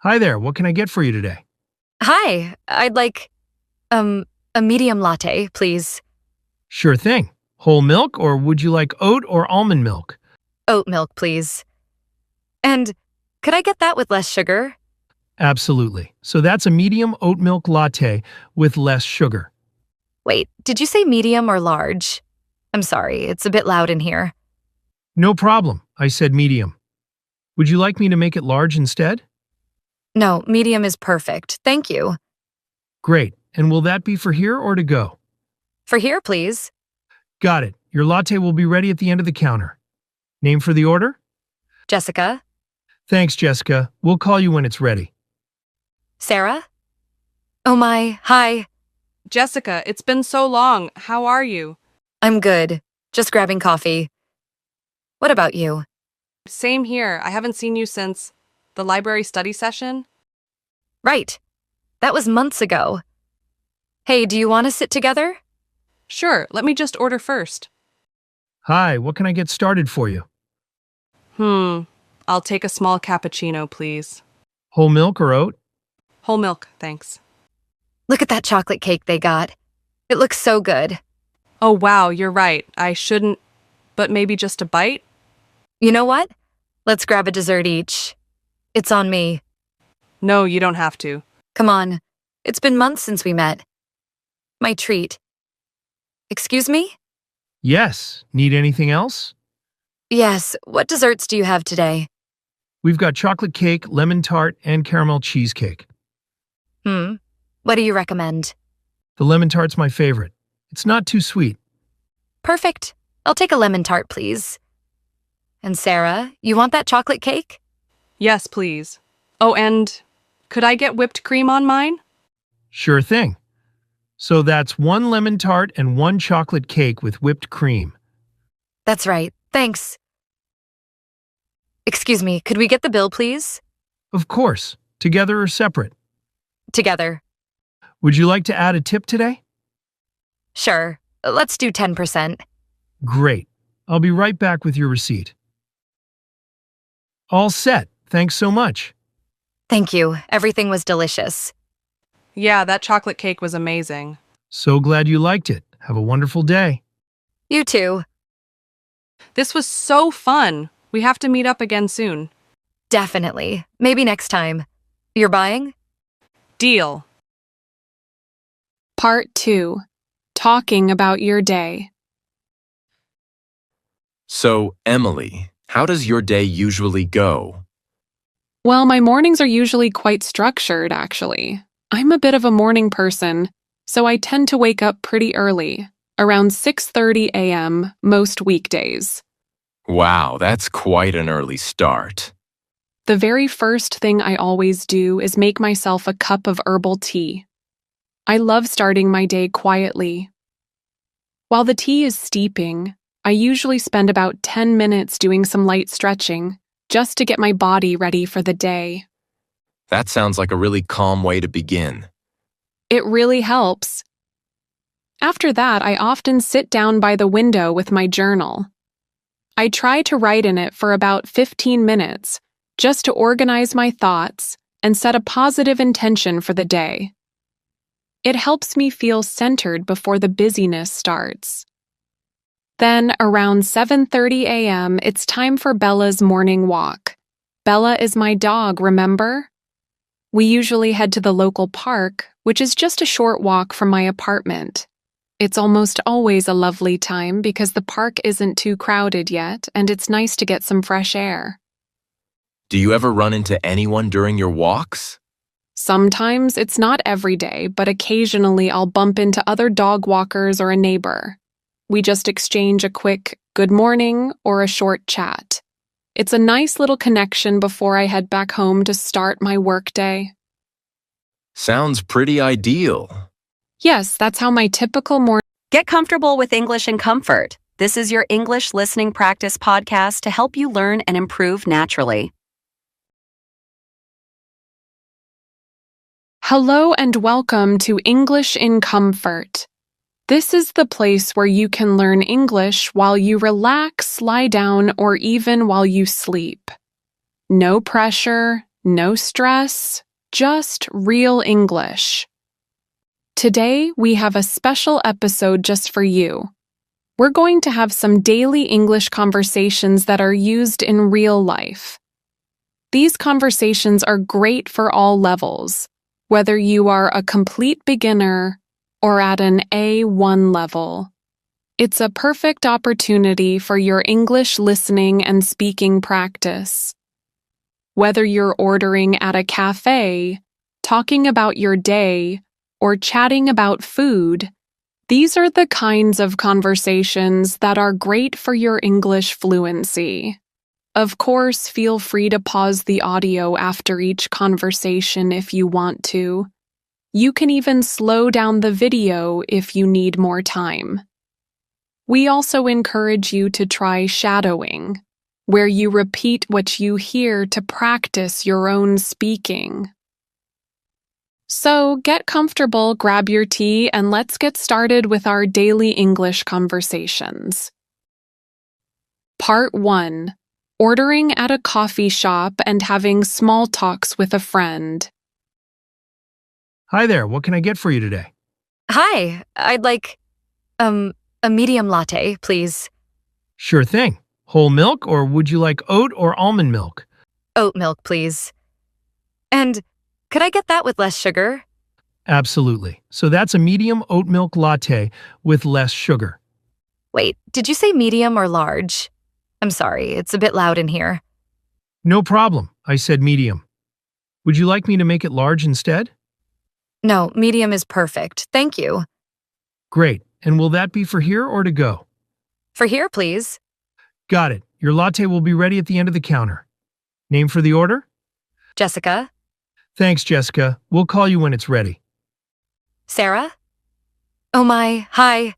Hi there, what can I get for you today? Hi, I'd like, um, a medium latte, please. Sure thing. Whole milk, or would you like oat or almond milk? Oat milk, please. And could I get that with less sugar? Absolutely. So that's a medium oat milk latte with less sugar. Wait, did you say medium or large? I'm sorry, it's a bit loud in here. No problem, I said medium. Would you like me to make it large instead? No, medium is perfect. Thank you. Great. And will that be for here or to go? For here, please. Got it. Your latte will be ready at the end of the counter. Name for the order? Jessica? Thanks, Jessica. We'll call you when it's ready. Sarah? Oh my, hi. Jessica, it's been so long. How are you? I'm good. Just grabbing coffee. What about you? Same here. I haven't seen you since the library study session. Right. That was months ago. Hey, do you want to sit together? Sure, let me just order first. Hi, what can I get started for you? I'll take a small cappuccino, please. Whole milk or oat? Whole milk, thanks. Look at that chocolate cake they got. It looks so good. Oh, wow, you're right. I shouldn't, but maybe just a bite? You know what? Let's grab a dessert each. It's on me. No, you don't have to. Come on. It's been months since we met. My treat. Excuse me? Yes. Need anything else? Yes, what desserts do you have today? We've got chocolate cake, lemon tart, and caramel cheesecake. What do you recommend? The lemon tart's my favorite. It's not too sweet. Perfect. I'll take a lemon tart, please. And Sarah, you want that chocolate cake? Yes, please. Oh, and could I get whipped cream on mine? Sure thing. So that's one lemon tart and one chocolate cake with whipped cream. That's right. Thanks. Excuse me, could we get the bill, please? Of course. Together or separate? Together. Would you like to add a tip today? Sure. Let's do 10%. Great. I'll be right back with your receipt. All set. Thanks so much. Thank you. Everything was delicious. Yeah, that chocolate cake was amazing. So glad you liked it. Have a wonderful day. You too. This was so fun. We have to meet up again soon. Definitely. Maybe next time. You're buying? Deal. Part 2. Talking about your day. So, Emily, how does your day usually go? Well, my mornings are usually quite structured, actually. I'm a bit of a morning person, so I tend to wake up pretty early, around 6:30 a.m. most weekdays. Wow, that's quite an early start. The very first thing I always do is make myself a cup of herbal tea. I love starting my day quietly. While the tea is steeping, I usually spend about 10 minutes doing some light stretching, just to get my body ready for the day. That sounds like a really calm way to begin. It really helps. After that, I often sit down by the window with my journal. I try to write in it for about 15 minutes, just to organize my thoughts and set a positive intention for the day. It helps me feel centered before the busyness starts. Then, around 7:30 a.m., it's time for Bella's morning walk. Bella is my dog, remember? We usually head to the local park, which is just a short walk from my apartment. It's almost always a lovely time because the park isn't too crowded yet, and it's nice to get some fresh air. Do you ever run into anyone during your walks? Sometimes it's not every day, but occasionally I'll bump into other dog walkers or a neighbor. We just exchange a quick good morning or a short chat. It's a nice little connection before I head back home to start my workday. Sounds pretty ideal. Yes, that's how my typical morning. Get comfortable with English in comfort. This is your English listening practice podcast to help you learn and improve naturally. Hello and welcome to English in Comfort. This is the place where you can learn English while you relax, lie down, or even while you sleep. No pressure, no stress, just real English. Today, we have a special episode just for you. We're going to have some daily English conversations that are used in real life. These conversations are great for all levels, whether you are a complete beginner or at an A1 level. It's a perfect opportunity for your English listening and speaking practice. Whether you're ordering at a cafe, talking about your day, or chatting about food, these are the kinds of conversations that are great for your English fluency. Of course, feel free to pause the audio after each conversation if you want to. You can even slow down the video if you need more time. We also encourage you to try shadowing, where you repeat what you hear to practice your own speaking. So get comfortable, grab your tea, and let's get started with our daily English conversations. Part 1. Ordering at a coffee shop and having small talks with a friend. Hi there, what can I get for you today? Hi, I'd like, a medium latte, please. Sure thing. Whole milk, or would you like oat or almond milk? Oat milk, please. And could I get that with less sugar? Absolutely. So that's a medium oat milk latte with less sugar. Wait, did you say medium or large? I'm sorry, it's a bit loud in here. No problem. I said medium. Would you like me to make it large instead? No, medium is perfect. Thank you. Great. And will that be for here or to go? For here, please. Got it. Your latte will be ready at the end of the counter. Name for the order? Jessica? Thanks, Jessica. We'll call you when it's ready. Sarah? Oh my, hi.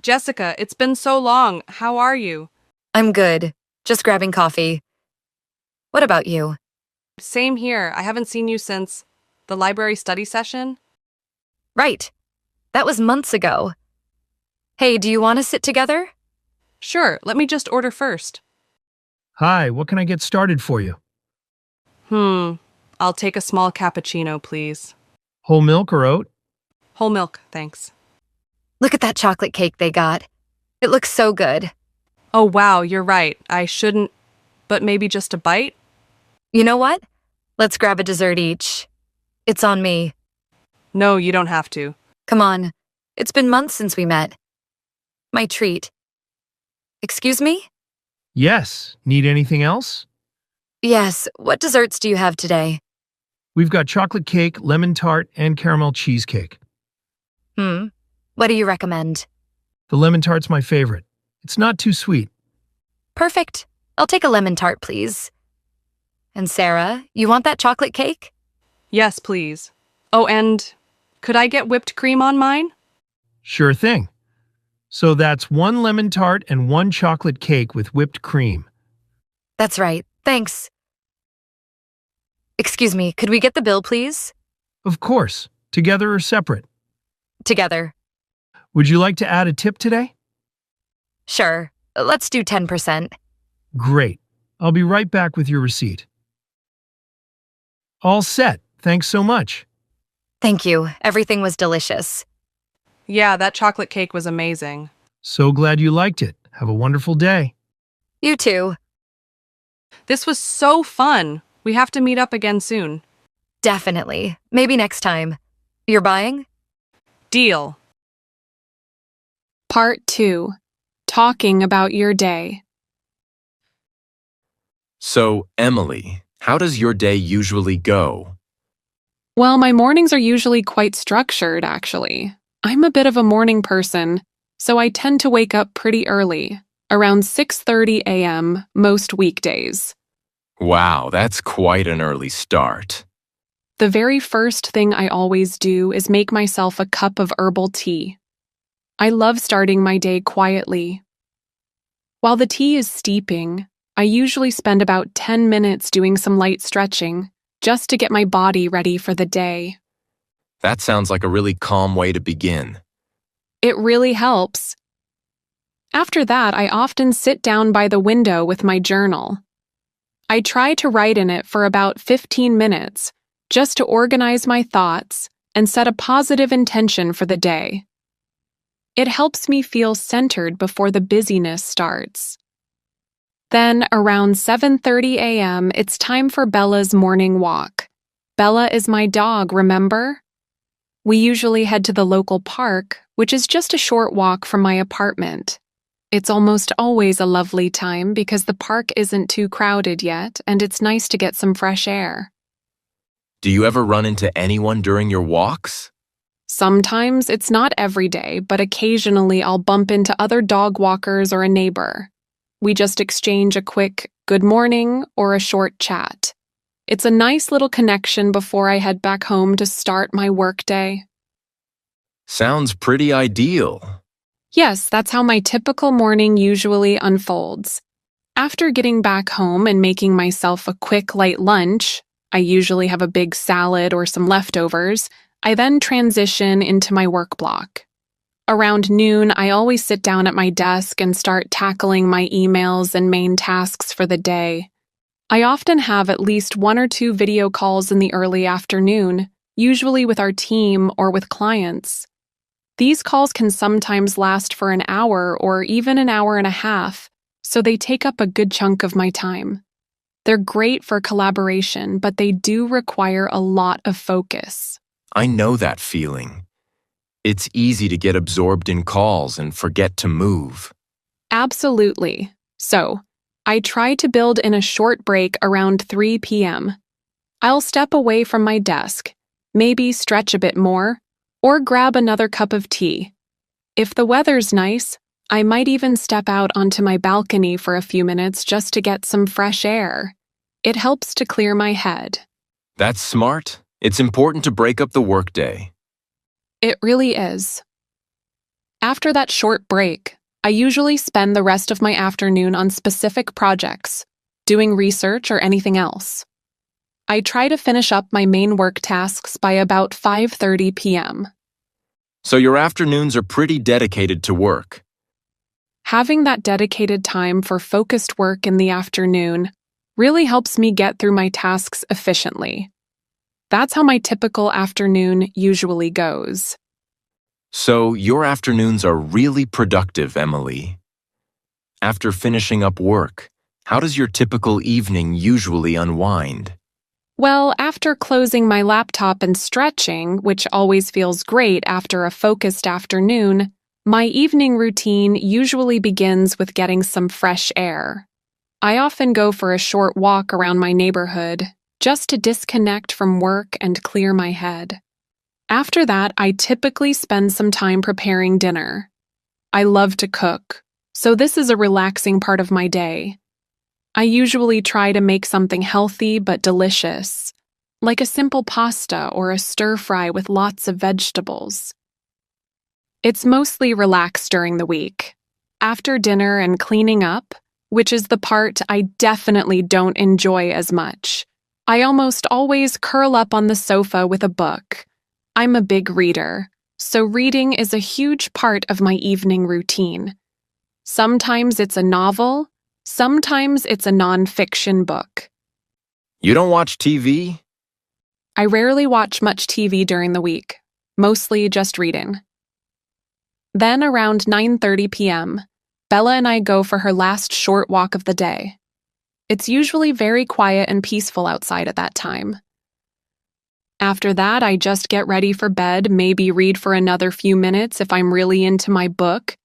Jessica, it's been so long. How are you? I'm good. Just grabbing coffee. What about you? Same here. I haven't seen you since the library study session. Right. That was months ago. Hey, do you want to sit together? Sure, let me just order first. Hi, what can I get started for you? I'll take a small cappuccino, please. Whole milk or oat? Whole milk, thanks. Look at that chocolate cake they got. It looks so good. Oh, wow, you're right. I shouldn't, but maybe just a bite? You know what? Let's grab a dessert each. It's on me. No, you don't have to. Come on. It's been months since we met. My treat. Excuse me? Yes. Need anything else? Yes. What desserts do you have today? We've got chocolate cake, lemon tart, and caramel cheesecake. What do you recommend? The lemon tart's my favorite. It's not too sweet. Perfect. I'll take a lemon tart, please. And Sarah, you want that chocolate cake? Yes, please. Oh, and could I get whipped cream on mine? Sure thing. So that's 1 lemon tart and 1 chocolate cake with whipped cream. That's right. Thanks. Excuse me, could we get the bill, please? Of course. Together or separate? Together. Would you like to add a tip today? Sure. Let's do 10%. Great. I'll be right back with your receipt. All set. Thanks so much. Thank you. Everything was delicious. Yeah, that chocolate cake was amazing. So glad you liked it. Have a wonderful day. You too. This was so fun. We have to meet up again soon. Definitely. Maybe next time. You're buying? Deal. Part 2. Talking about your day. So, Emily, how does your day usually go? Well, my mornings are usually quite structured, actually. I'm a bit of a morning person, so I tend to wake up pretty early, around 6:30 a.m. most weekdays. Wow, that's quite an early start. The very first thing I always do is make myself a cup of herbal tea. I love starting my day quietly. While the tea is steeping, I usually spend about 10 minutes doing some light stretching, just to get my body ready for the day. That sounds like a really calm way to begin. It really helps. After that, I often sit down by the window with my journal. I try to write in it for about 15 minutes, just to organize my thoughts and set a positive intention for the day. It helps me feel centered before the busyness starts. Then, around 7:30 a.m., it's time for Bella's morning walk. Bella is my dog, remember? We usually head to the local park, which is just a short walk from my apartment. It's almost always a lovely time because the park isn't too crowded yet, and it's nice to get some fresh air. Do you ever run into anyone during your walks? Sometimes it's not every day, but occasionally I'll bump into other dog walkers or a neighbor. We just exchange a quick good morning or a short chat. It's a nice little connection before I head back home to start my workday. Sounds pretty ideal. Yes, that's how my typical morning usually unfolds. After getting back home and making myself a quick light lunch, I usually have a big salad or some leftovers, I then transition into my work block. Around noon, I always sit down at my desk and start tackling my emails and main tasks for the day. I often have at least 1 or 2 video calls in the early afternoon, usually with our team or with clients. These calls can sometimes last for an hour or even an hour and a half, so they take up a good chunk of my time. They're great for collaboration, but they do require a lot of focus. I know that feeling. It's easy to get absorbed in calls and forget to move. Absolutely. So, I try to build in a short break around 3 p.m. I'll step away from my desk, maybe stretch a bit more, or grab another cup of tea. If the weather's nice, I might even step out onto my balcony for a few minutes just to get some fresh air. It helps to clear my head. That's smart. It's important to break up the workday. It really is. After that short break, I usually spend the rest of my afternoon on specific projects, doing research or anything else. I try to finish up my main work tasks by about 5:30 p.m. So your afternoons are pretty dedicated to work. Having that dedicated time for focused work in the afternoon really helps me get through my tasks efficiently. That's how my typical afternoon usually goes. So your afternoons are really productive, Emily. After finishing up work, how does your typical evening usually unwind? Well, after closing my laptop and stretching, which always feels great after a focused afternoon, my evening routine usually begins with getting some fresh air. I often go for a short walk around my neighborhood, just to disconnect from work and clear my head. After that, I typically spend some time preparing dinner. I love to cook, so this is a relaxing part of my day. I usually try to make something healthy but delicious, like a simple pasta or a stir-fry with lots of vegetables. It's mostly relaxed during the week. After dinner and cleaning up, which is the part I definitely don't enjoy as much, I almost always curl up on the sofa with a book. I'm a big reader, so reading is a huge part of my evening routine. Sometimes it's a novel, sometimes it's a non-fiction book. You don't watch TV? I rarely watch much TV during the week, mostly just reading. Then around 9:30 p.m., Bella and I go for her last short walk of the day. It's usually very quiet and peaceful outside at that time. After that, I just get ready for bed, maybe read for another few minutes if I'm really into my book,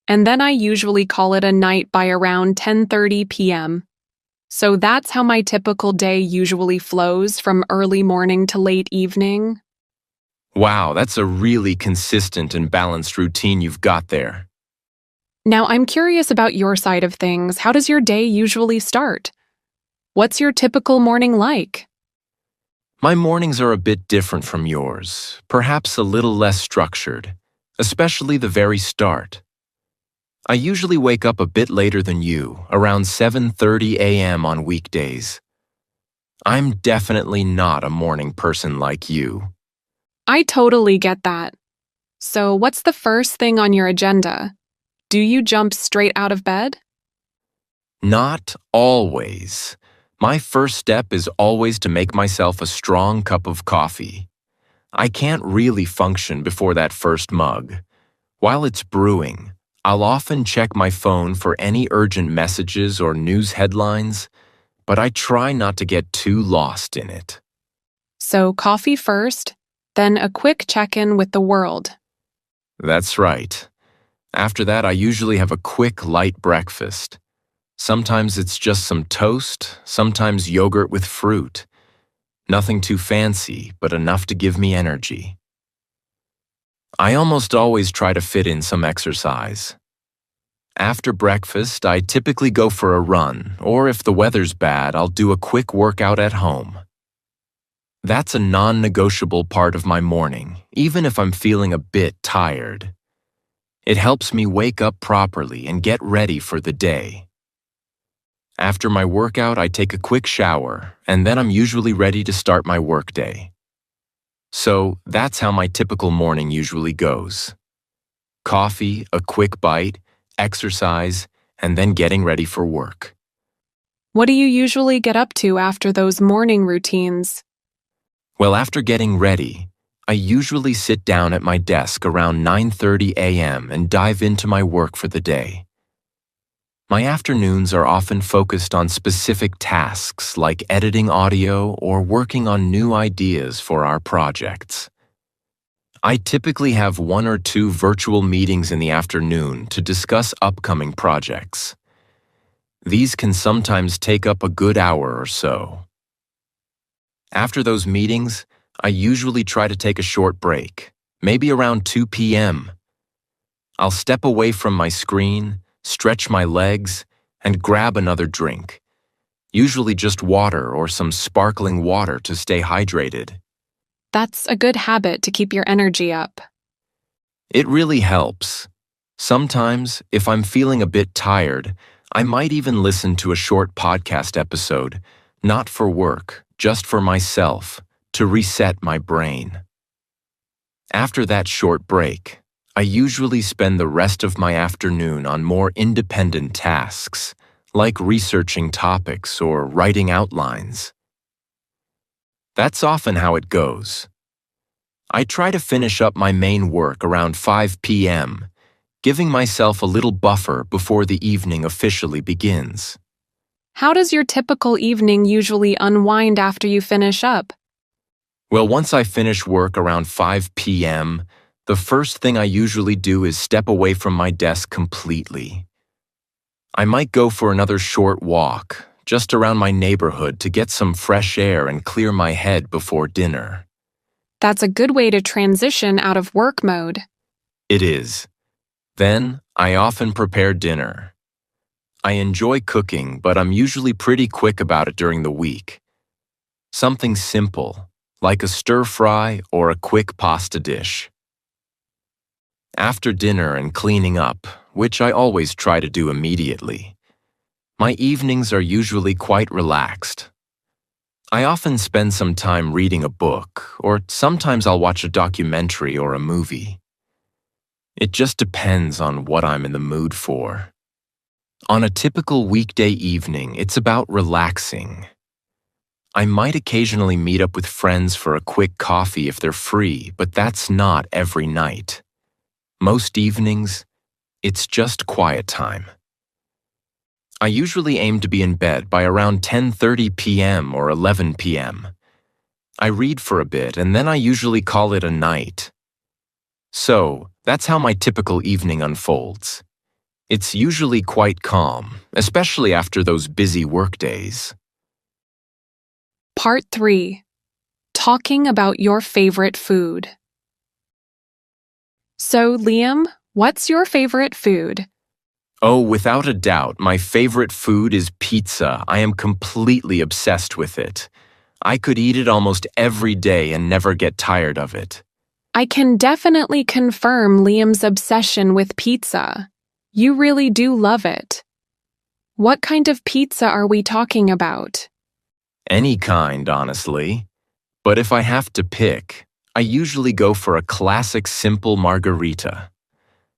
and then I usually call it a night by around 10:30 p.m. So that's how my typical day usually flows, from early morning to late evening. Wow, that's a really consistent and balanced routine you've got there. Now, I'm curious about your side of things. How does your day usually start? What's your typical morning like? My mornings are a bit different from yours, perhaps a little less structured, especially the very start. I usually wake up a bit later than you, around 7:30 a.m. on weekdays. I'm definitely not a morning person like you. I totally get that. So, what's the first thing on your agenda? Do you jump straight out of bed? Not always. My first step is always to make myself a strong cup of coffee. I can't really function before that first mug. While it's brewing, I'll often check my phone for any urgent messages or news headlines, but I try not to get too lost in it. So coffee first, then a quick check-in with the world. That's right. After that, I usually have a quick, light breakfast. Sometimes it's just some toast, sometimes yogurt with fruit. Nothing too fancy, but enough to give me energy. I almost always try to fit in some exercise. After breakfast, I typically go for a run, or if the weather's bad, I'll do a quick workout at home. That's a non-negotiable part of my morning, even if I'm feeling a bit tired. It helps me wake up properly and get ready for the day. After my workout, I take a quick shower, and then I'm usually ready to start my workday. So that's how my typical morning usually goes. Coffee, a quick bite, exercise, and then getting ready for work. What do you usually get up to after those morning routines? Well, after getting ready, I usually sit down at my desk around 9:30 a.m. and dive into my work for the day. My afternoons are often focused on specific tasks like editing audio or working on new ideas for our projects. I typically have 1 or 2 virtual meetings in the afternoon to discuss upcoming projects. These can sometimes take up a good hour or so. After those meetings, I usually try to take a short break, maybe around 2 p.m. I'll step away from my screen, stretch my legs, and grab another drink, usually just water or some sparkling water to stay hydrated. That's a good habit to keep your energy up. It really helps. Sometimes, if I'm feeling a bit tired, I might even listen to a short podcast episode, not for work, just for myself, to reset my brain. After that short break, I usually spend the rest of my afternoon on more independent tasks, like researching topics or writing outlines. That's often how it goes. I try to finish up my main work around 5 p.m., giving myself a little buffer before the evening officially begins. How does your typical evening usually unwind after you finish up? Well, once I finish work around 5 p.m., the first thing I usually do is step away from my desk completely. I might go for another short walk, just around my neighborhood to get some fresh air and clear my head before dinner. That's a good way to transition out of work mode. It is. Then, I often prepare dinner. I enjoy cooking, but I'm usually pretty quick about it during the week. Something simple, like a stir-fry or a quick pasta dish. After dinner and cleaning up, which I always try to do immediately, my evenings are usually quite relaxed. I often spend some time reading a book, or sometimes I'll watch a documentary or a movie. It just depends on what I'm in the mood for. On a typical weekday evening, it's about relaxing. I might occasionally meet up with friends for a quick coffee if they're free, but that's not every night. Most evenings, it's just quiet time. I usually aim to be in bed by around 10:30 p.m. or 11 p.m. I read for a bit and then I usually call it a night. So, that's how my typical evening unfolds. It's usually quite calm, especially after those busy work days. Part 3. Talking about your favorite food. So, Liam, what's your favorite food? Oh, without a doubt, my favorite food is pizza. I am completely obsessed with it. I could eat it almost every day and never get tired of it. I can definitely confirm Liam's obsession with pizza. You really do love it. What kind of pizza are we talking about? Any kind, honestly. But if I have to pick, I usually go for a classic simple margarita.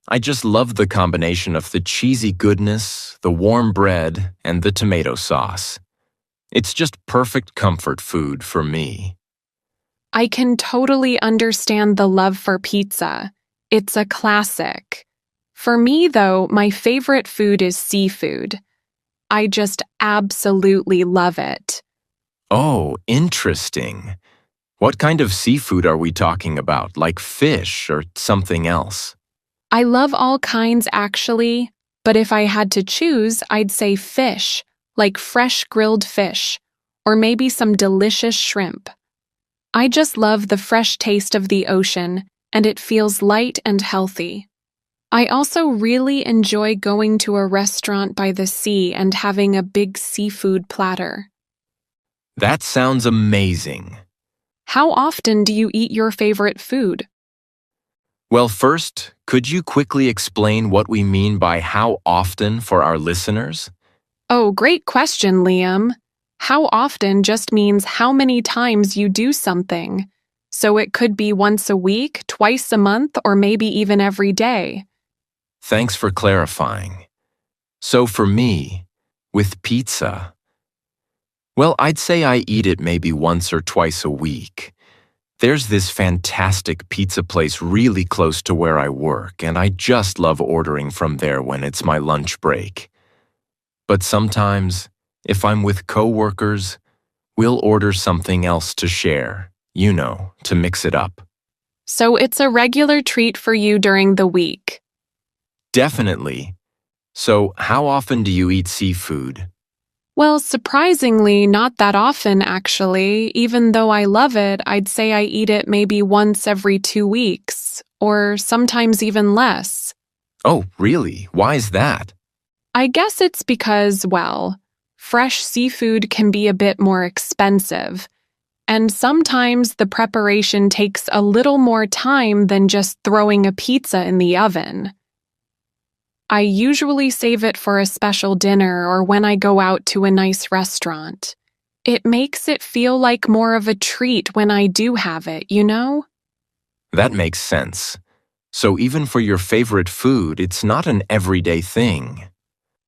I just love the combination of the cheesy goodness, the warm bread, and the tomato sauce. It's just perfect comfort food for me. I can totally understand the love for pizza. It's a classic. For me, though, my favorite food is seafood. I just absolutely love it. Oh, interesting. What kind of seafood are we talking about, like fish or something else? I love all kinds, actually, but if I had to choose, I'd say fish, like fresh grilled fish, or maybe some delicious shrimp. I just love the fresh taste of the ocean, and it feels light and healthy. I also really enjoy going to a restaurant by the sea and having a big seafood platter. That sounds amazing. How often do you eat your favorite food? Well, first, could you quickly explain what we mean by how often for our listeners? Oh, great question, Liam. How often just means how many times you do something. So it could be once a week, twice a month, or maybe even every day. Thanks for clarifying. So for me, with pizza, well, I'd say I eat it maybe once or twice a week. There's this fantastic pizza place really close to where I work, and I just love ordering from there when it's my lunch break. But sometimes, if I'm with coworkers, we'll order something else to share, to mix it up. So it's a regular treat for you during the week. Definitely. So, how often do you eat seafood? Well, surprisingly, not that often, actually. Even though I love it, I'd say I eat it maybe once every 2 weeks, or sometimes even less. Oh, really? Why is that? I guess it's because, well, fresh seafood can be a bit more expensive, and sometimes the preparation takes a little more time than just throwing a pizza in the oven. I usually save it for a special dinner or when I go out to a nice restaurant. It makes it feel like more of a treat when I do have it, That makes sense. So even for your favorite food, it's not an everyday thing.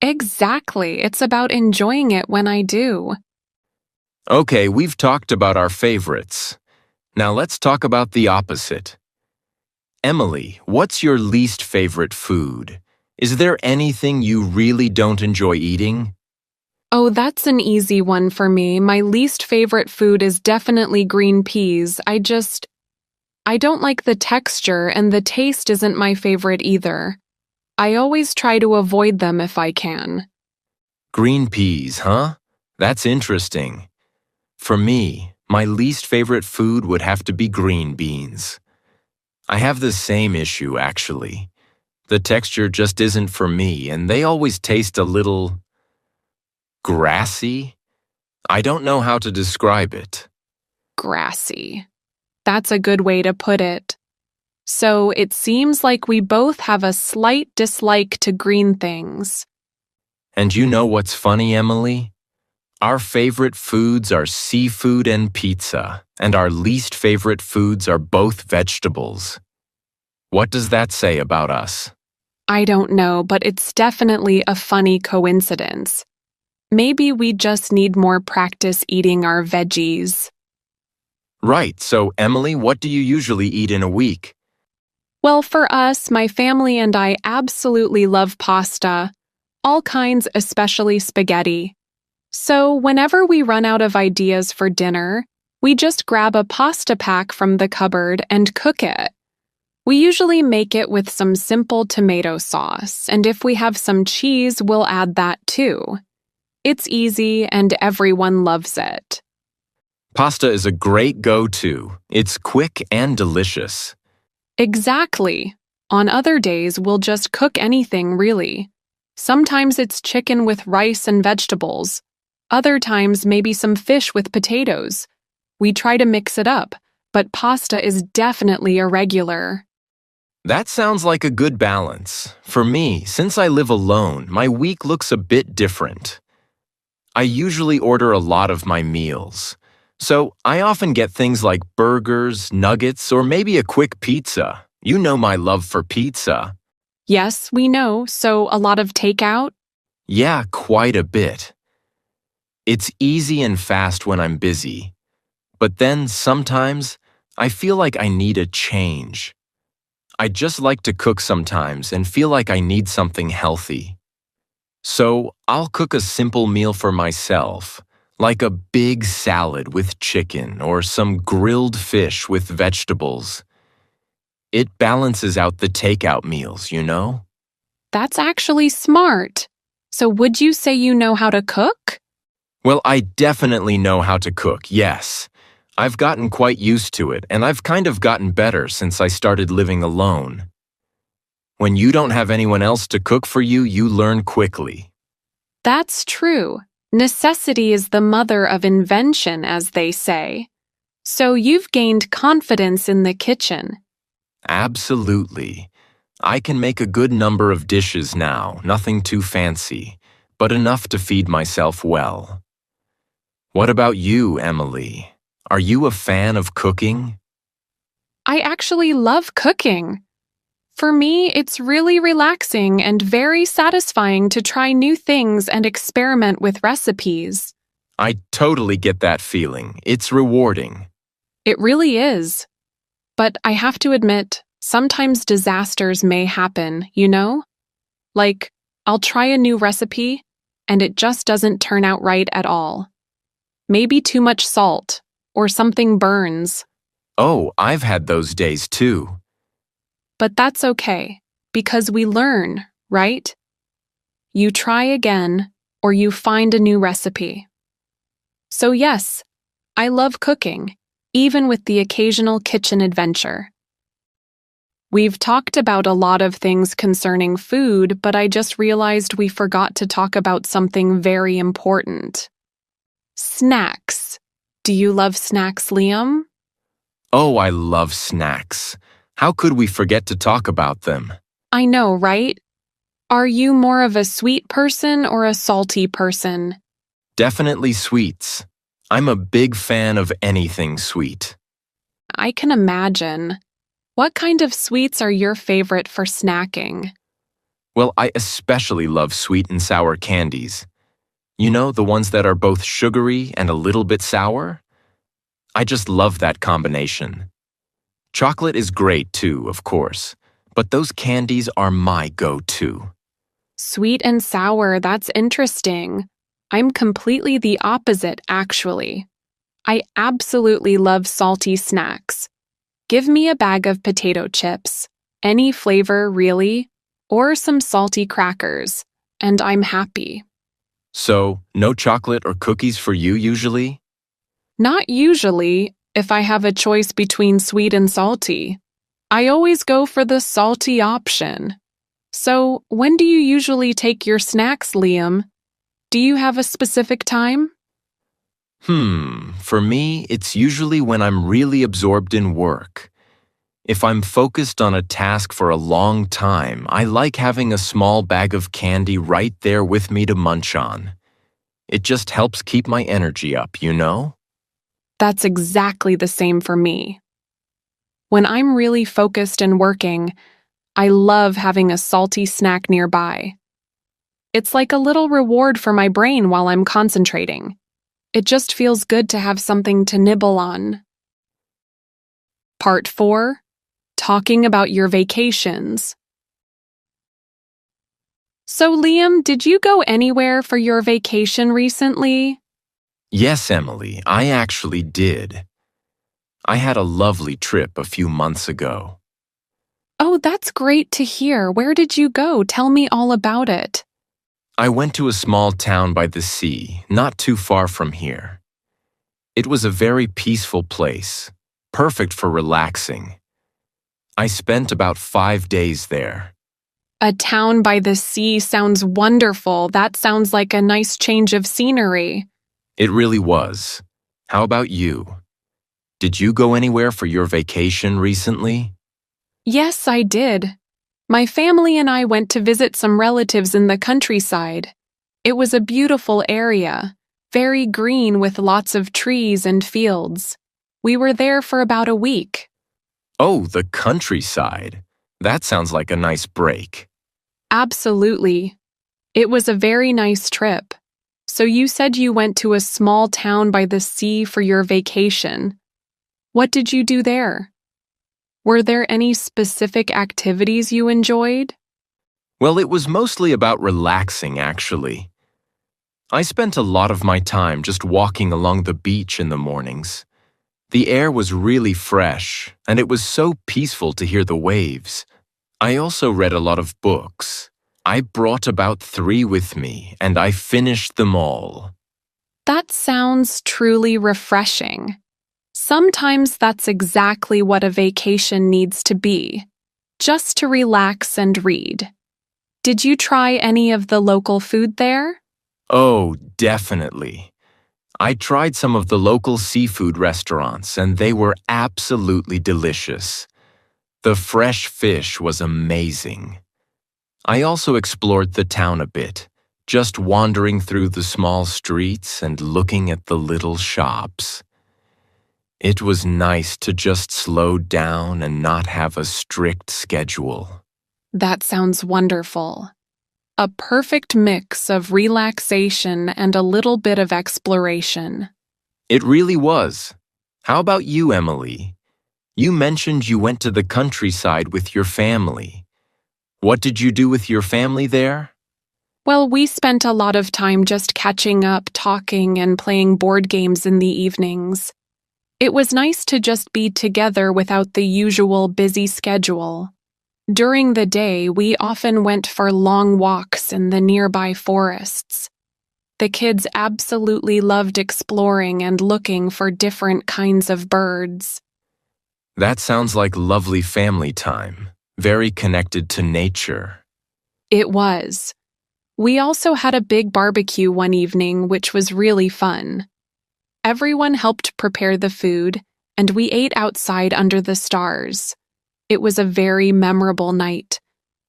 Exactly. It's about enjoying it when I do. Okay, we've talked about our favorites. Now let's talk about the opposite. Emily, what's your least favorite food? Is there anything you really don't enjoy eating? Oh, that's an easy one for me. My least favorite food is definitely green peas. I don't like the texture, and the taste isn't my favorite either. I always try to avoid them if I can. Green peas, huh? That's interesting. For me, my least favorite food would have to be green beans. I have the same issue, actually. The texture just isn't for me, and they always taste a little grassy. I don't know how to describe it. Grassy. That's a good way to put it. So it seems like we both have a slight dislike to green things. And you know what's funny, Emily? Our favorite foods are seafood and pizza, and our least favorite foods are both vegetables. What does that say about us? I don't know, but it's definitely a funny coincidence. Maybe we just need more practice eating our veggies. Right, so Emily, what do you usually eat in a week? Well, for us, my family and I absolutely love pasta. All kinds, especially spaghetti. So whenever we run out of ideas for dinner, we just grab a pasta pack from the cupboard and cook it. We usually make it with some simple tomato sauce, and if we have some cheese, we'll add that too. It's easy and everyone loves it. Pasta is a great go-to. It's quick and delicious. Exactly. On other days, we'll just cook anything, really. Sometimes it's chicken with rice and vegetables. Other times, maybe some fish with potatoes. We try to mix it up, but pasta is definitely a regular. That sounds like a good balance. For me, since I live alone, my week looks a bit different. I usually order a lot of my meals. So I often get things like burgers, nuggets, or maybe a quick pizza. You know my love for pizza. Yes, we know, so a lot of takeout? Yeah, quite a bit. It's easy and fast when I'm busy. But then sometimes I feel like I need a change. I just like to cook sometimes and feel like I need something healthy. So I'll cook a simple meal for myself, like a big salad with chicken or some grilled fish with vegetables. It balances out the takeout meals, you know? That's actually smart. So would you say you know how to cook? Well, I definitely know how to cook, yes. I've gotten quite used to it, and I've kind of gotten better since I started living alone. When you don't have anyone else to cook for you, you learn quickly. That's true. Necessity is the mother of invention, as they say. So you've gained confidence in the kitchen. Absolutely. I can make a good number of dishes now, nothing too fancy, but enough to feed myself well. What about you, Emily? Are you a fan of cooking? I actually love cooking. For me, it's really relaxing and very satisfying to try new things and experiment with recipes. I totally get that feeling. It's rewarding. It really is. But I have to admit, sometimes disasters may happen, you know? Like, I'll try a new recipe, and it just doesn't turn out right at all. Maybe too much salt, or something burns. Oh, I've had those days too. But that's okay, because we learn, right? You try again, or you find a new recipe. So yes, I love cooking, even with the occasional kitchen adventure. We've talked about a lot of things concerning food, but I just realized we forgot to talk about something very important. Snacks. Do you love snacks, Liam? Oh, I love snacks. How could we forget to talk about them? I know, right? Are you more of a sweet person or a salty person? Definitely sweets. I'm a big fan of anything sweet. I can imagine. What kind of sweets are your favorite for snacking? Well, I especially love sweet and sour candies. You know, the ones that are both sugary and a little bit sour? I just love that combination. Chocolate is great too, of course, but those candies are my go-to. Sweet and sour, that's interesting. I'm completely the opposite, actually. I absolutely love salty snacks. Give me a bag of potato chips, any flavor really, or some salty crackers, and I'm happy. So, no chocolate or cookies for you usually? Not usually, if I have a choice between sweet and salty. I always go for the salty option. So, when do you usually take your snacks, Liam? Do you have a specific time? For me, it's usually when I'm really absorbed in work. If I'm focused on a task for a long time, I like having a small bag of candy right there with me to munch on. It just helps keep my energy up, you know? That's exactly the same for me. When I'm really focused and working, I love having a salty snack nearby. It's like a little reward for my brain while I'm concentrating. It just feels good to have something to nibble on. Part 4. Talking about your vacations. So, Liam, did you go anywhere for your vacation recently? Yes, Emily, I actually did. I had a lovely trip a few months ago. Oh, that's great to hear. Where did you go? Tell me all about it. I went to a small town by the sea, not too far from here. It was a very peaceful place, perfect for relaxing. I spent about 5 days there. A town by the sea sounds wonderful. That sounds like a nice change of scenery. It really was. How about you? Did you go anywhere for your vacation recently? Yes, I did. My family and I went to visit some relatives in the countryside. It was a beautiful area, very green with lots of trees and fields. We were there for about a week. Oh, the countryside. That sounds like a nice break. Absolutely. It was a very nice trip. So you said you went to a small town by the sea for your vacation. What did you do there? Were there any specific activities you enjoyed? Well, it was mostly about relaxing, actually. I spent a lot of my time just walking along the beach in the mornings. The air was really fresh, and it was so peaceful to hear the waves. I also read a lot of books. I brought about 3 with me, and I finished them all. That sounds truly refreshing. Sometimes that's exactly what a vacation needs to be, just to relax and read. Did you try any of the local food there? Oh, definitely. I tried some of the local seafood restaurants, and they were absolutely delicious. The fresh fish was amazing. I also explored the town a bit, just wandering through the small streets and looking at the little shops. It was nice to just slow down and not have a strict schedule. That sounds wonderful. A perfect mix of relaxation and a little bit of exploration. It really was. How about you, Emily? You mentioned you went to the countryside with your family. What did you do with your family there? Well, we spent a lot of time just catching up, talking, and playing board games in the evenings. It was nice to just be together without the usual busy schedule. During the day, we often went for long walks in the nearby forests. The kids absolutely loved exploring and looking for different kinds of birds. That sounds like lovely family time, very connected to nature. It was. We also had a big barbecue one evening, which was really fun. Everyone helped prepare the food, and we ate outside under the stars. It was a very memorable night.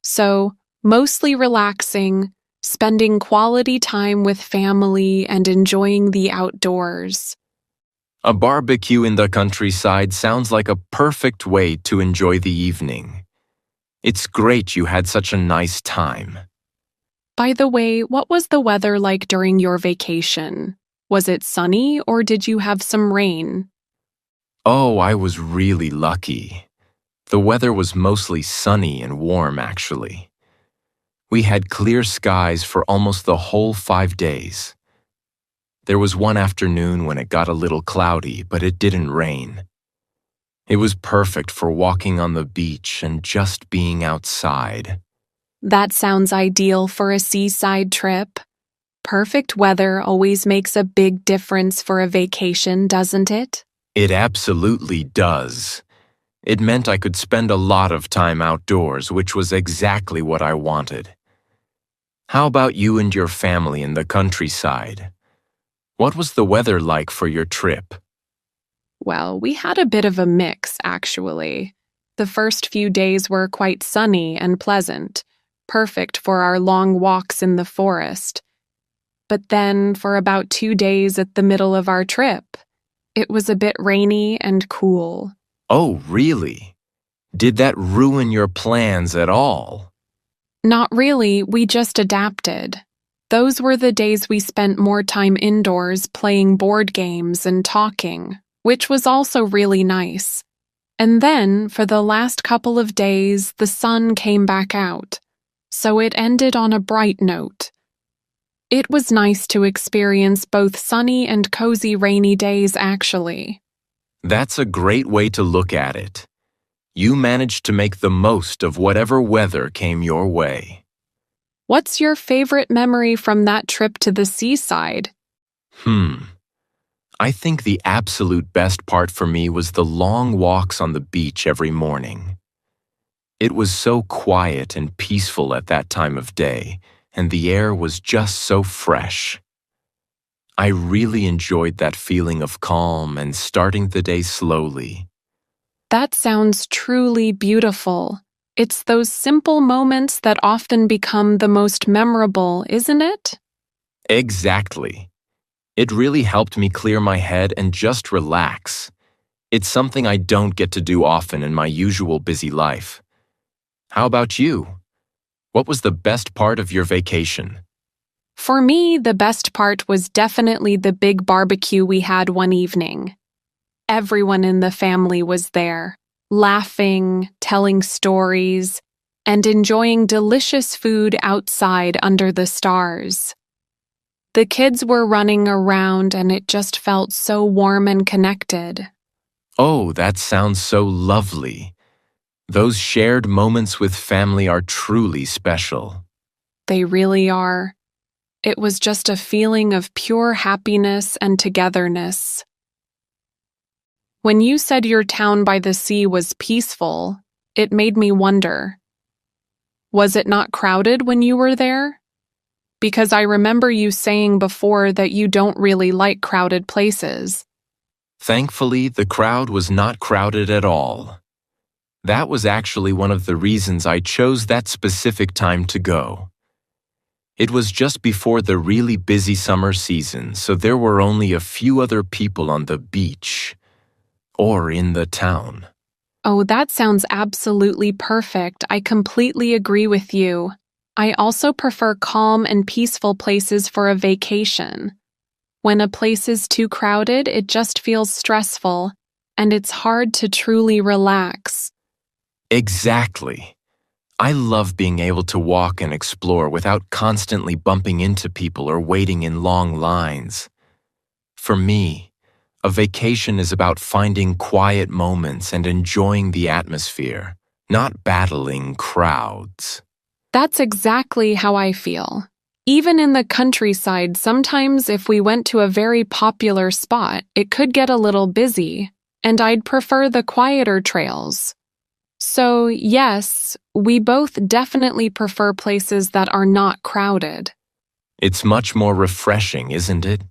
So, mostly relaxing, spending quality time with family, and enjoying the outdoors. A barbecue in the countryside sounds like a perfect way to enjoy the evening. It's great you had such a nice time. By the way, what was the weather like during your vacation? Was it sunny or did you have some rain? Oh, I was really lucky. The weather was mostly sunny and warm, actually. We had clear skies for almost the whole 5 days. There was one afternoon when it got a little cloudy, but it didn't rain. It was perfect for walking on the beach and just being outside. That sounds ideal for a seaside trip. Perfect weather always makes a big difference for a vacation, doesn't it? It absolutely does. It meant I could spend a lot of time outdoors, which was exactly what I wanted. How about you and your family in the countryside? What was the weather like for your trip? Well, we had a bit of a mix, actually. The first few days were quite sunny and pleasant, perfect for our long walks in the forest. But then, for about 2 days at the middle of our trip, it was a bit rainy and cool. Oh, really? Did that ruin your plans at all? Not really, we just adapted. Those were the days we spent more time indoors playing board games and talking, which was also really nice. And then, for the last couple of days, the sun came back out, so it ended on a bright note. It was nice to experience both sunny and cozy rainy days, actually. That's a great way to look at it. You managed to make the most of whatever weather came your way. What's your favorite memory from that trip to the seaside? I think the absolute best part for me was the long walks on the beach every morning. It was so quiet and peaceful at that time of day, and the air was just so fresh. I really enjoyed that feeling of calm and starting the day slowly. That sounds truly beautiful. It's those simple moments that often become the most memorable, isn't it? Exactly. It really helped me clear my head and just relax. It's something I don't get to do often in my usual busy life. How about you? What was the best part of your vacation? For me, the best part was definitely the big barbecue we had one evening. Everyone in the family was there, laughing, telling stories, and enjoying delicious food outside under the stars. The kids were running around and it just felt so warm and connected. Oh, that sounds so lovely. Those shared moments with family are truly special. They really are. It was just a feeling of pure happiness and togetherness. When you said your town by the sea was peaceful, it made me wonder. Was it not crowded when you were there? Because I remember you saying before that you don't really like crowded places. Thankfully, the crowd was not crowded at all. That was actually one of the reasons I chose that specific time to go. It was just before the really busy summer season, so there were only a few other people on the beach or in the town. Oh, that sounds absolutely perfect. I completely agree with you. I also prefer calm and peaceful places for a vacation. When a place is too crowded, it just feels stressful, and it's hard to truly relax. Exactly. I love being able to walk and explore without constantly bumping into people or waiting in long lines. For me, a vacation is about finding quiet moments and enjoying the atmosphere, not battling crowds. That's exactly how I feel. Even in the countryside, sometimes if we went to a very popular spot, it could get a little busy, and I'd prefer the quieter trails. So, yes, we both definitely prefer places that are not crowded. It's much more refreshing, isn't it?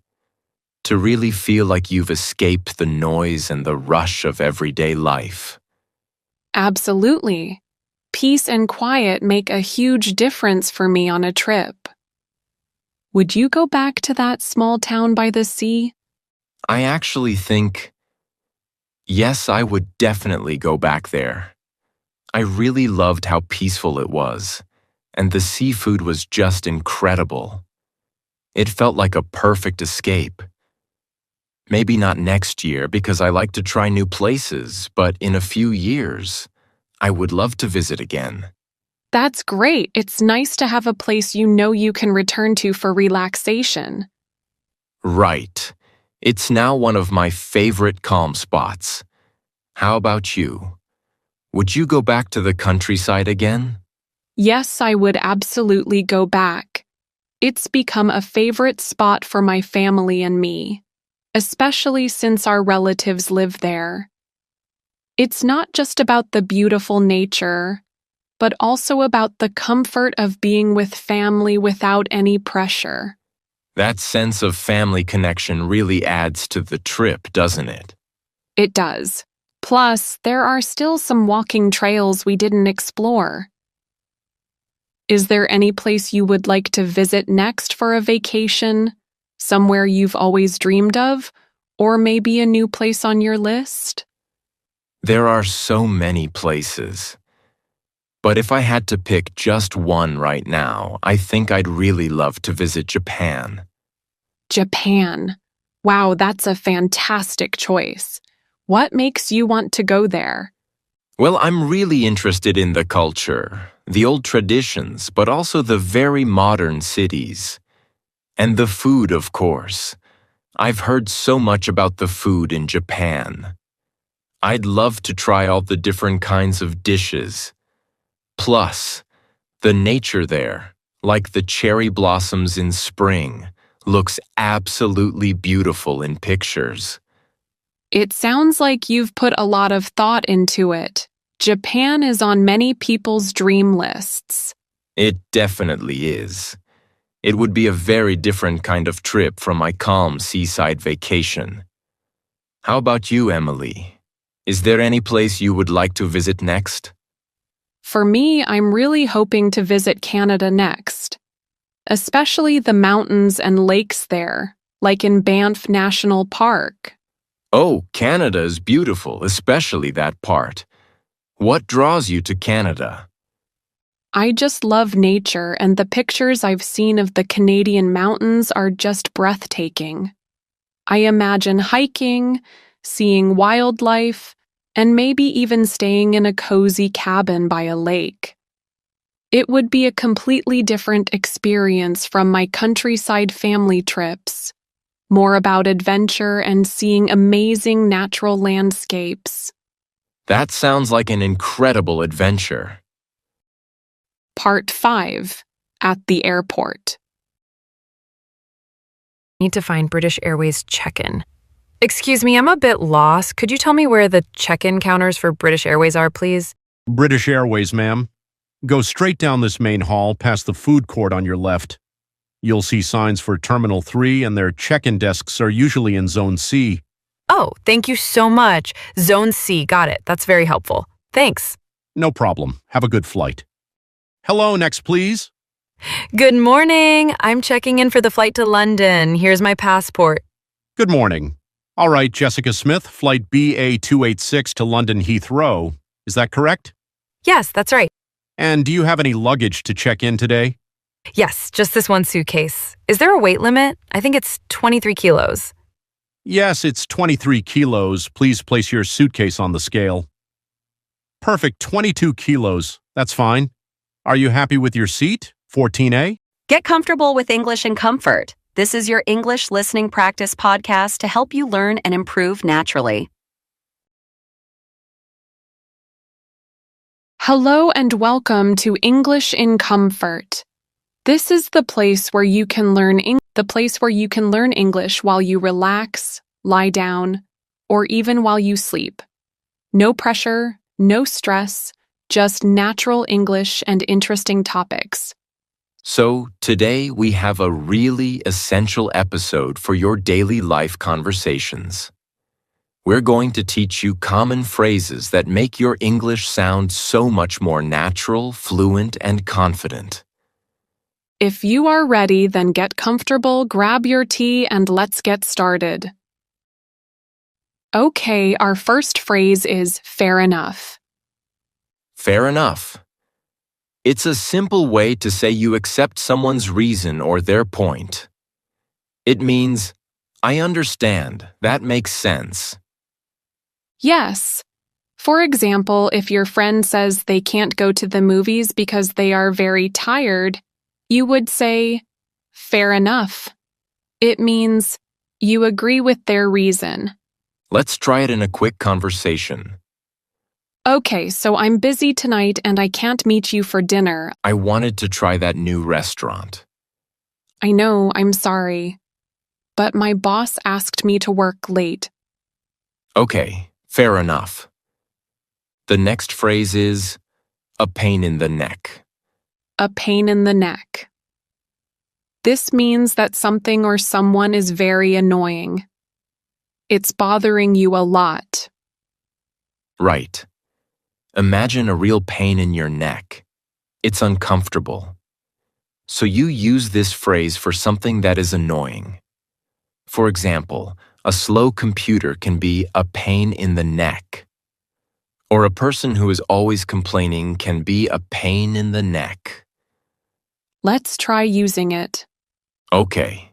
To really feel like you've escaped the noise and the rush of everyday life. Absolutely. Peace and quiet make a huge difference for me on a trip. Would you go back to that small town by the sea? I actually think, yes, I would definitely go back there. I really loved how peaceful it was, and the seafood was just incredible. It felt like a perfect escape. Maybe not next year because I like to try new places, but in a few years, I would love to visit again. That's great. It's nice to have a place you know you can return to for relaxation. Right. It's now one of my favorite calm spots. How about you? Would you go back to the countryside again? Yes, I would absolutely go back. It's become a favorite spot for my family and me, especially since our relatives live there. It's not just about the beautiful nature, but also about the comfort of being with family without any pressure. That sense of family connection really adds to the trip, doesn't it? It does. Plus, there are still some walking trails we didn't explore. Is there any place you would like to visit next for a vacation? Somewhere you've always dreamed of? Or maybe a new place on your list? There are so many places. But if I had to pick just one right now, I think I'd really love to visit Japan. Japan. Wow, that's a fantastic choice. What makes you want to go there? Well, I'm really interested in the culture, the old traditions, but also the very modern cities. And the food, of course. I've heard so much about the food in Japan. I'd love to try all the different kinds of dishes. Plus, the nature there, like the cherry blossoms in spring, looks absolutely beautiful in pictures. It sounds like you've put a lot of thought into it. Japan is on many people's dream lists. It definitely is. It would be a very different kind of trip from my calm seaside vacation. How about you, Emily? Is there any place you would like to visit next? For me, I'm really hoping to visit Canada next, especially the mountains and lakes there, like in Banff National Park. Oh, Canada is beautiful, especially that part. What draws you to Canada? I just love nature, and the pictures I've seen of the Canadian mountains are just breathtaking. I imagine hiking, seeing wildlife, and maybe even staying in a cozy cabin by a lake. It would be a completely different experience from my countryside family trips, more about adventure and seeing amazing natural landscapes. That sounds like an incredible adventure. Part 5. At the airport. Need to find British Airways check-in. Excuse me, I'm a bit lost. Could you tell me where the check-in counters for British Airways are, please? British Airways, ma'am. Go straight down this main hall past the food court on your left. You'll see signs for Terminal 3, and their check-in desks are usually in Zone C. Oh, thank you so much. Zone C, got it. That's very helpful. Thanks. No problem. Have a good flight. Hello, next please. Good morning. I'm checking in for the flight to London. Here's my passport. Good morning. All right, Jessica Smith, flight BA286 to London Heathrow. Is that correct? Yes, that's right. And do you have any luggage to check in today? Yes, just this one suitcase. Is there a weight limit? I think it's 23 kilos. Yes, it's 23 kilos. Please place your suitcase on the scale. Perfect, 22 kilos. That's fine. Are you happy with your seat, 14A? Get comfortable with English in comfort. This is your English listening practice podcast to help you learn and improve naturally. Hello and welcome to English in Comfort. This is the place where you can learn English while you relax, lie down, or even while you sleep. No pressure, no stress, just natural English and interesting topics. So, today we have a really essential episode for your daily life conversations. We're going to teach you common phrases that make your English sound so much more natural, fluent, and confident. If you are ready, then get comfortable, grab your tea, and let's get started. Okay, our first phrase is fair enough. Fair enough. It's a simple way to say you accept someone's reason or their point. It means, I understand, that makes sense. Yes. For example, if your friend says they can't go to the movies because they are very tired, you would say, fair enough. It means you agree with their reason. Let's try it in a quick conversation. Okay, so I'm busy tonight and I can't meet you for dinner. I wanted to try that new restaurant. I know, I'm sorry. But my boss asked me to work late. Okay, fair enough. The next phrase is, a pain in the neck. A pain in the neck. This means that something or someone is very annoying. It's bothering you a lot. Right. Imagine a real pain in your neck. It's uncomfortable. So you use this phrase for something that is annoying. For example, a slow computer can be a pain in the neck. Or a person who is always complaining can be a pain in the neck. Let's try using it. Okay.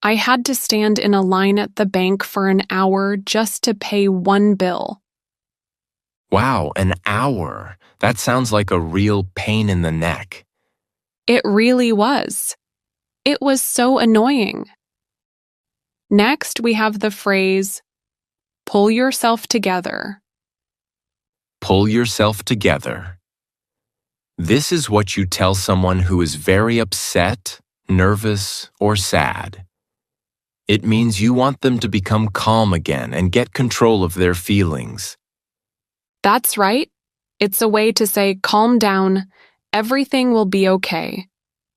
I had to stand in a line at the bank for an hour just to pay one bill. Wow, an hour. That sounds like a real pain in the neck. It really was. It was so annoying. Next, we have the phrase, pull yourself together. Pull yourself together. This is what you tell someone who is very upset, nervous, or sad. It means you want them to become calm again and get control of their feelings. That's right. It's a way to say, calm down, everything will be okay.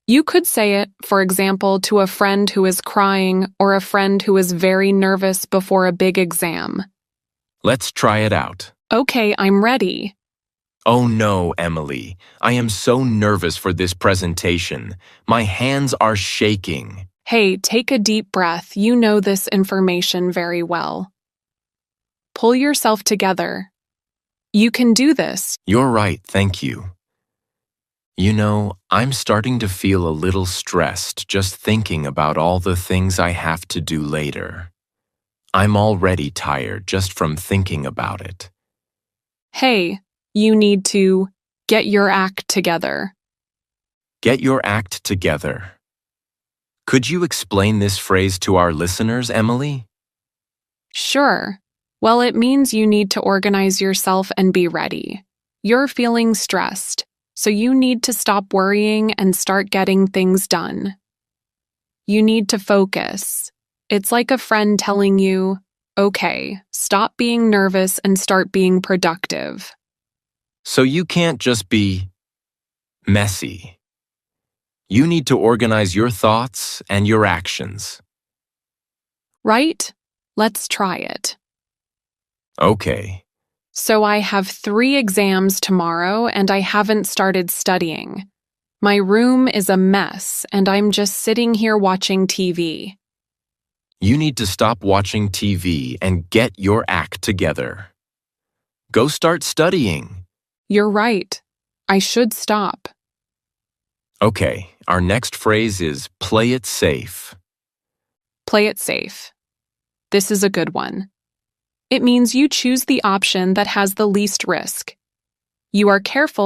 You could say it, for example, to a friend who is crying or a friend who is very nervous before a big exam. Let's try it out. Okay, I'm ready. Oh no, Emily. I am so nervous for this presentation. My hands are shaking. Hey, take a deep breath. You know this information very well. Pull yourself together. You can do this. You're right, thank you. You know, I'm starting to feel a little stressed just thinking about all the things I have to do later. I'm already tired just from thinking about it. Hey, you need to get your act together. Get your act together. Could you explain this phrase to our listeners, Emily? Sure. Well, it means you need to organize yourself and be ready. You're feeling stressed, so you need to stop worrying and start getting things done. You need to focus. It's like a friend telling you, okay, stop being nervous and start being productive. So you can't just be messy. You need to organize your thoughts and your actions. Right? Let's try it. Okay. So I have 3 exams tomorrow and I haven't started studying. My room is a mess and I'm just sitting here watching TV. You need to stop watching TV and get your act together. Go start studying. You're right. I should stop. Okay, our next phrase is play it safe. Play it safe. This is a good one. It means you choose the option that has the least risk. You are careful